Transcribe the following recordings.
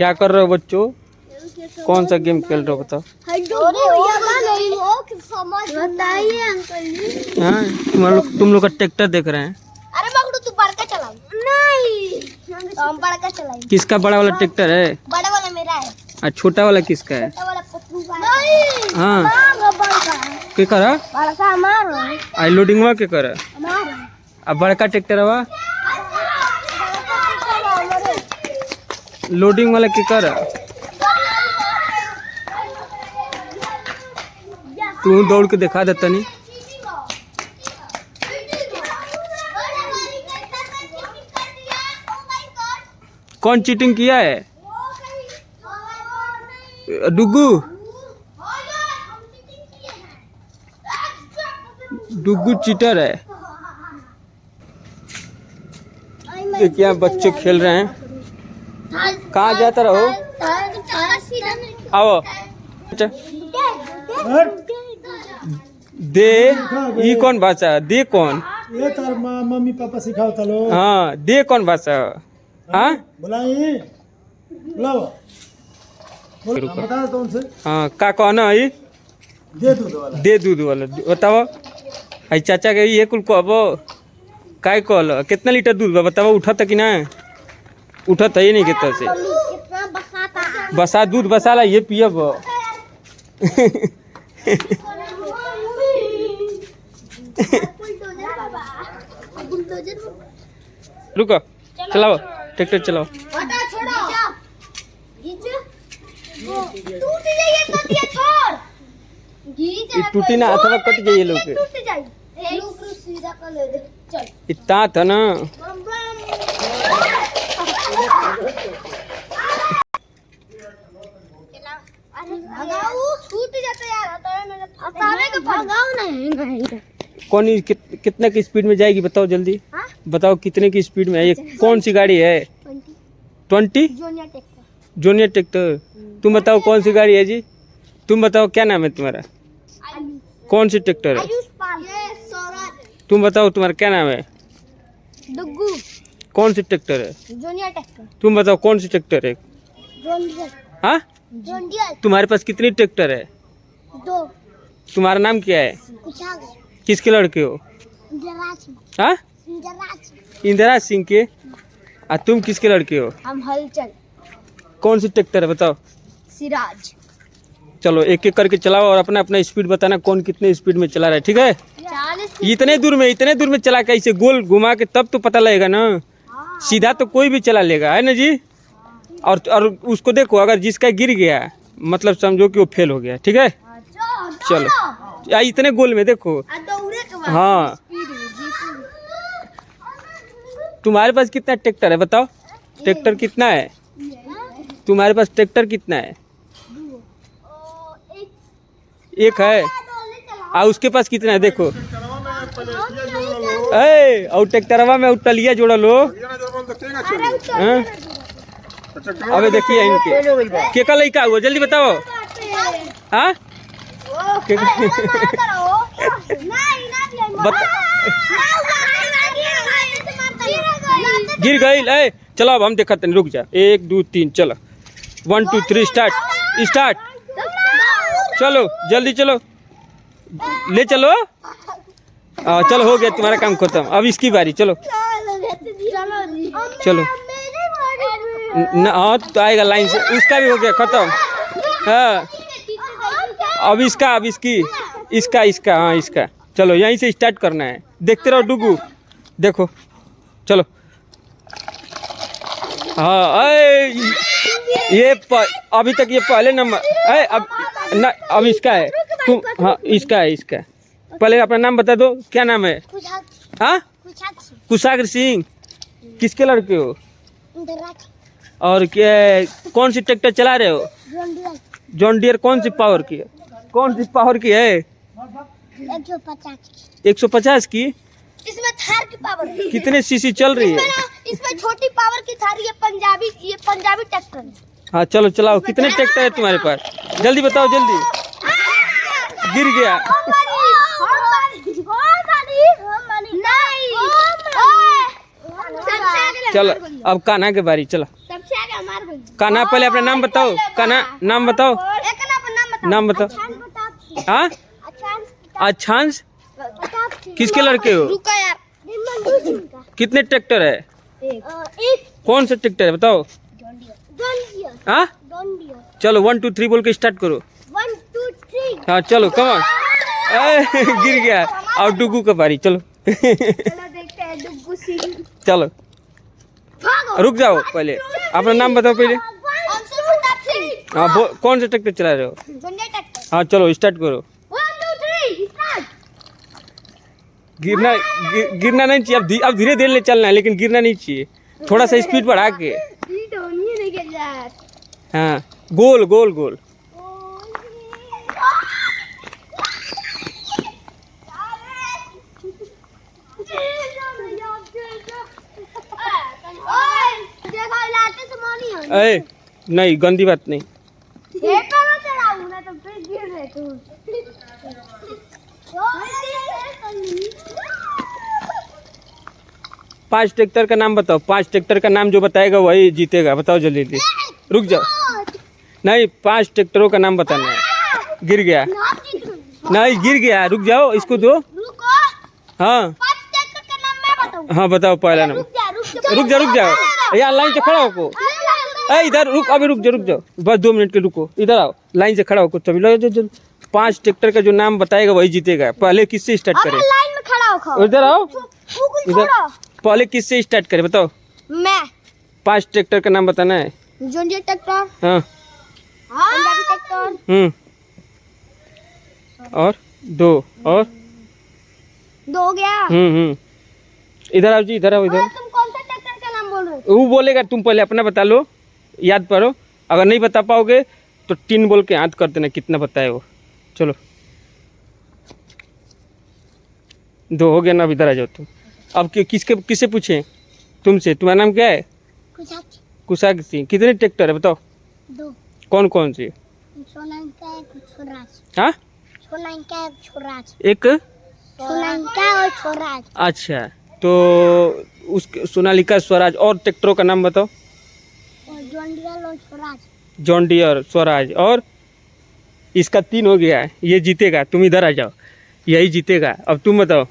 क्या कर रहे हो बच्चों? कौन सा गेम खेल रहे हो बताओ? बताइए अंकल जी। हाँ तुम लोग का ट्रैक्टर देख रहे हैं। अरे मगड़ू तू बड़का चलाओ। नहीं तो हम बड़का चलाएंगे। किसका बड़ा वाला ट्रैक्टर है? बड़ा वाला मेरा है। और छोटा वाला किसका है? छोटा वाला पप्पू का है। हाँ बड़का क्या करा? बड़का हमारा है। आई लोडिंग क्या करा? हमारा है। अब बड़का ट्रैक्टर हुआ लोडिंग वाला क्या करा? तू दौड़ के दिखा देता नहीं। कौन चीटिंग किया है? डुगू डुगू चीटर है। देखिए यहाँ बच्चे खेल रहे हैं। कहाँ जाता रहो? आओ दे ये कौन भाषा? दे कौन? ये तार मम्मी पापा सिखाओ तलो। हाँ दे कौन भाषा? हाँ बुलाइए बुलाओ बता दो उनसे। हाँ का कहना है? दे दूध वाला। दे दूध वाला बताओ। आई चाचा के ये कुल कहबो काय कहल? कितना लीटर दूध बा बताओ? उठा था कि ना? उठा था ही नहीं कितना से बसा दूध बसाला ये पियब। रुको चलाओ ट्रैक्टर चलाओ। टूटी ना अथवा कट जाइए लोग के। इतना था ना। कौन कितने की स्पीड में जाएगी बताओ जल्दी? बताओ कितने की स्पीड में है? ये कौन सी गाड़ी है? 20 जूनियर ट्रैक्टर। तुम बताओ कौन सी गाड़ी है जी? तुम बताओ क्या नाम है तुम्हारा? कौन सी ट्रैक्टर है? तुम बताओ तुम्हारा क्या नाम है? डुगू। कौन सी ट्रैक्टर है? Junior tractor. तुम बताओ कौन सी ट्रैक्टर है? हाँ जूनियर। तुम्हारे पास कितनी ट्रैक्टर है? 2। तुम्हारा नाम क्या है? किसके लड़के हो? हाँ इंदिरा सिंह के। और तुम किसके लड़के हो? हम हलचल। कौन सी ट्रैक्टर है बताओ? सिराज। चलो एक एक करके चलाओ और अपना अपना स्पीड बताना कौन कितने स्पीड में चला रहा है। ठीक है? 40। इतने दूर में चला के इसे गोल घुमा के तब तो पता लगेगा ना। सीधा तो कोई भी चला लेगा है ना जी। और उसको देखो अगर जिसका गिर गया मतलब समझो कि वो फेल हो गया। ठीक है चलो या इतने गोल में देखो। हाँ तुम्हारे पास कितना ट्रैक्टर है बताओ? ट्रैक्टर कितना है तुम्हारे पास? ट्रैक्टर कितना है? एक है। और उसके पास कितना है देखो? और ट्रैक्टरवा में टलिया जोड़ा लो। अबे देखिए इनके के का लड़का हुआ जल्दी बताओ। हाँ गिर गई। चलो अब हम देखते हैं। रुक जा 1 2 3 चलो 1 2 3 स्टार्ट। चलो जल्दी चलो ले चलो। चलो हो गया तुम्हारा काम खत्म। अब इसकी बारी। चलो चलो हाँ तो आएगा लाइन से। उसका भी हो गया खत्म। हाँ अब इसका हाँ इसका। चलो यहीं से स्टार्ट करना है। देखते रहो डुगू देखो। चलो हाँ ये अभी तक ये पहले नंबर है। अब इसका है। तुम हाँ इसका है। पहले अपना नाम बता दो। क्या नाम है? हाँ कुशाग्र सिंह। किसके लड़के हो? और क्या कौन सी ट्रैक्टर चला रहे हो? John Deere. कौन सी पावर की है? 150 की। इसमें थार की पावर है। कितने सीसी चल रही है? इसमें छोटी पावर की थार। ये पंजाबी ट्रैक्टर है। हाँ चलो चलाओ। कितने ट्रैक्टर है तुम्हारे पास? जल्दी बताओ जल्दी। गिर गया। चलो अब कान्हा के बारी। चलो सबसे आगे हमारे का नाम, पहले अपना नाम बताओ, का नाम बताओ, नाम बताओ। हाँ, अच्छांश, किसके लड़के हो? रुका यार। कितने ट्रैक्टर है? एक कौन सा ट्रैक्टर है बताओ? हाँ, चलो 1 2 3 बोल के स्टार्ट करो। 1 2 3 हाँ चलो कम गिर गया। और डुगू का बारी, चलो चलो देखते हैं डुगू सिंह। चलो रुक जाओ, पहले अपना नाम बताओ पहले। हाँ कौन सा ट्रैक्टर चला रहे हो? हाँ चलो स्टार्ट करो। 1 2 3 स्टार्ट। गिरना नहीं चाहिए, अब धीरे धीरे चलना है, लेकिन गिरना नहीं चाहिए, थोड़ा सा स्पीड बढ़ा के। हाँ गोल गोल गोल। ए नहीं, गंदी बात नहीं। पांच ट्रैक्टर का नाम बताओ, 5 ट्रैक्टर का नाम जो बताएगा वही जीतेगा। बताओ जल्दी जल्दी, रुक जाओ। नहीं 5 ट्रैक्टरों का नाम बताना है। गिर गया, नहीं गिर गया, रुक जाओ, इसको दो। हाँ हाँ बताओ पहला नाम। रुक जाओ यार, लाइन से खड़ा हो। इधर रुक, अभी रुक जाओ, बस 2 मिनट के रुको, इधर आओ, लाइन से खड़ा हो तभी लो। 5 ट्रैक्टर का जो नाम बताएगा वही जीतेगा। पहले किससे स्टार्ट करें? लाइन में खड़ा हो। इधर आओ, इधर पहले किससे स्टार्ट करें बताओ? मैं 5 ट्रैक्टर का नाम बताना है। जोंडियर ट्रैक्टर, हाँ पंजाबी ट्रैक्टर, और 2 और 2 हो गया। इधर आओ जी, इधर आओ, इधर। तुम कौन सा ट्रैक्टर का नाम बोल रहे हो? वो बोलेगा, तुम पहले अपना बता लो, याद करो। अगर नहीं बता पाओगे तो 3 बोल के याद कर देना कितना बताए वो। चलो 2 हो गया ना, अब इधर आ जाओ तुम। अब किससे पूछें? तुमसे। तुम्हारा नाम क्या है? कुशाग सिंह। कितने ट्रैक्टर है बताओ? 2। कौन कौन से? सोनालिका, एक स्वराज। हाँ, सोनालिका, एक स्वराज। एक सोनालिका और स्वराज। अच्छा, तो उस सोनालिका, स्वराज, और ट्रैक्टरों का नाम बताओ? जोंडियर और स्वराज। जॉन डियर, स्वराज, और इसका 3 हो गया है, ये जीतेगा। तुम इधर आ जाओ, यही जीतेगा। अब तुम बताओ।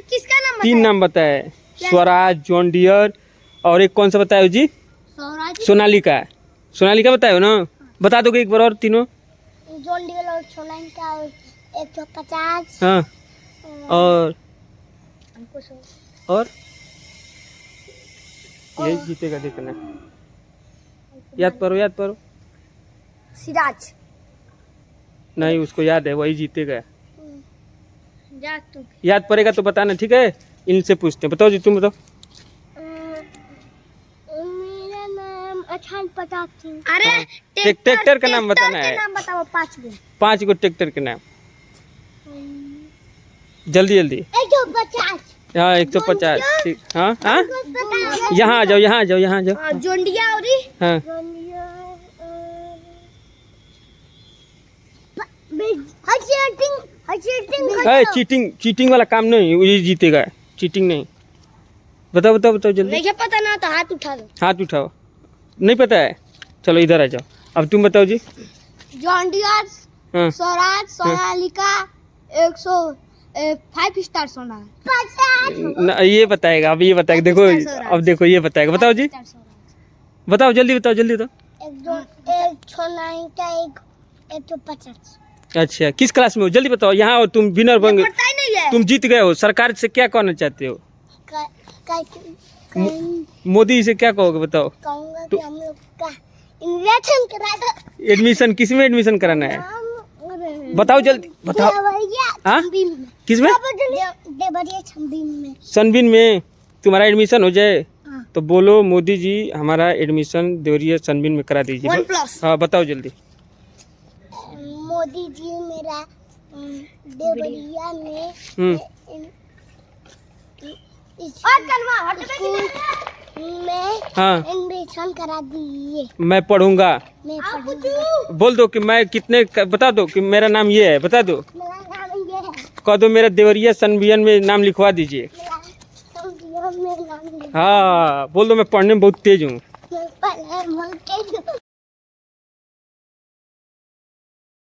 किसका नाम? 3 नाम बताए, स्वराज, जॉन डियर, और एक कौन सा बताए जी? स्वराज, सोनालिका। सोनालिका बताए हो ना? बता दोगे एक बार और तीनों? जोंडियर और सोनालिका और 150। हाँ, और यही जीतेगा, देखना। याद करो। सिराज। नहीं, उसको याद है, वही जीतेगा। जा तू। याद पड़ेगा तो बताना, ठीक है? इनसे पूछते हैं। बताओ जी, तुम बताओ। मेरा नाम अचान प्रताप सिंह। अरे ट्रैक्टर का नाम बताना है। नाम बताओ 5 गो। 5 गो ट्रैक्टर के नाम, जल्दी जल्दी। 150। हाँ 150, ठीक। हाँ हाँ, यहाँ आ जाओ। जोंडिया और हाँ चीटिंग वाला काम नहीं, ये जीतेगा, चीटिंग नहीं। बताओ जल्दी। नहीं पता ना तो हाथ उठा दो। हाथ उठाओ। नहीं पता है, चलो इधर आ जाओ। अब तुम बताओ जी। जोंडियर, हाँ स्वराज, सोनालिका, 5 स्टार सोना। ये बताएगा, अब ये बताएगा। देखो अब देखो, ये बताएगा। बताओ जी, बताओ जल्दी बताओ। एक सोनालिका, 150। अच्छा, किस क्लास में हो? जल्दी बताओ। यहाँ हो तुम, विनर बन गए, पता ही नहीं है। तुम जीत गए हो। सरकार से क्या कहना चाहते हो? मोदी से क्या कहोगे बताओ? कहूँगा कि हम लोग का इन्वेस्टमेंट करा दो। एडमिशन किस में एडमिशन कराना है? बताओ जल्दी, बताओ। हाँ? किस में? देवरिया छंबीन में। सनबिन में तुम्हारा एडमिशन हो जाए हाँ। तो बोलो मोदी जी हमारा एडमिशन देवरिया सनबिन में करा दीजिए। 1+। हाँ बताओ जल्दी। मोदी जी मेरा देवरिया में स्कूल में हाँ एडमिशन करा दिए। मैं पढ़ूंगा। मैं पढ़ूंगा। बोल दो कि मैं कितने बता दो कि मेरा नाम ये है, बता दो। मेरा नाम ये है। कह दो मेरा देवरिया सनबियन में नाम लिखवा दीजिए। मेरा नाम ये है। हाँ बोल दो, मैं पढ़ने में बहुत तेज हूँ। पहले